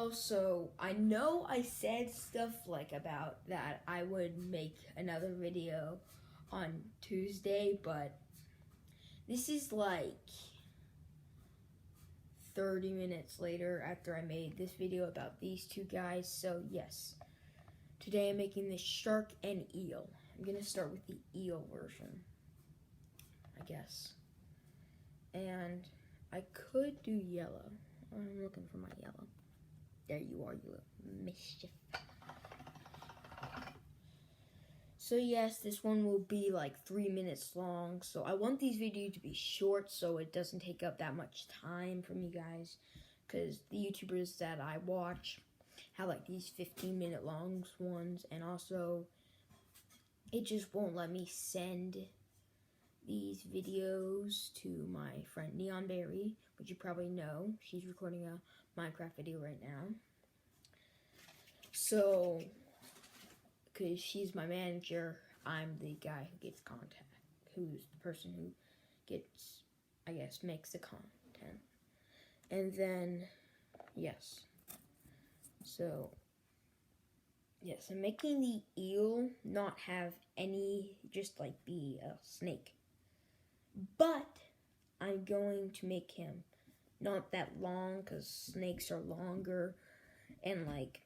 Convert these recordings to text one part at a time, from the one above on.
Hello, so I know I said stuff like about that I would make another video on Tuesday, but this is like 30 minutes later after I made this video about these two guys. So yes, today I'm making the shark and eel. I'm gonna start with the eel version, I guess. And I could do yellow. I'm looking for my yellow. There you are, you little mischief. So yes, this one will be like 3 minutes long. So I want these videos to be short so it doesn't take up that much time from you guys. Because the YouTubers that I watch have like these 15-minute long ones. And also, it just won't let me send these videos to my friend NeonBeary, which you probably know. She's recording a Minecraft video right now. So, because she's my manager, I'm the guy who gets contact, who's the person who gets, I guess, makes the content. And then, yes. So, yes, I'm making the eel not have any, just like be a snake. But I'm going to make him not that long, because snakes are longer, and like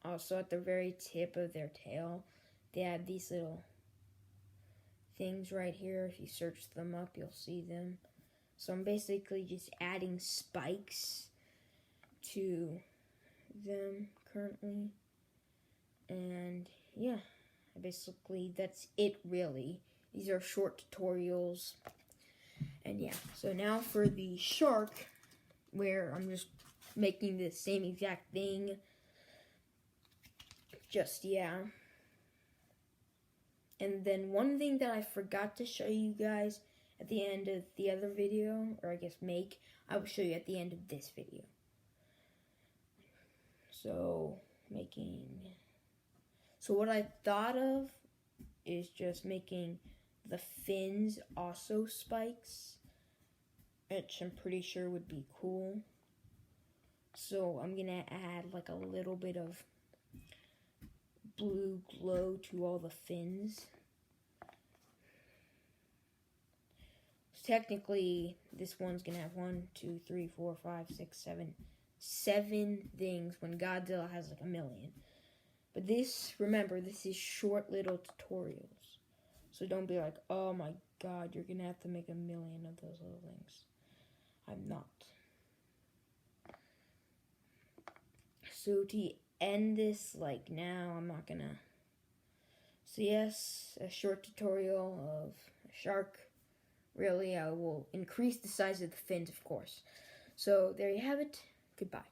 also at the very tip of their tail they have these little things right here. If you search them up, you'll see them. So I'm basically just adding spikes to them currently, and yeah, basically that's it really. These are short tutorials. And yeah, so now for the shark, where I'm just making the same exact thing. Just, yeah. And then one thing that I forgot to show you guys at the end of the other video, or I guess I will show you at the end of this video. So, what I thought of is just making the fins also spikes, which I'm pretty sure would be cool. So I'm gonna add like a little bit of blue glow to all the fins. So technically, this one's gonna have 1, 2, 3, 4, 5, 6, 7 things when Godzilla has like 1,000,000. But this, remember, this is short little tutorials. So don't be like, oh my god, you're gonna have to make 1,000,000 of those little things. I'm not. So to end this, like now, I'm not gonna. So yes, a short tutorial of a shark. Really, I will increase the size of the fins, of course. So there you have it. Goodbye.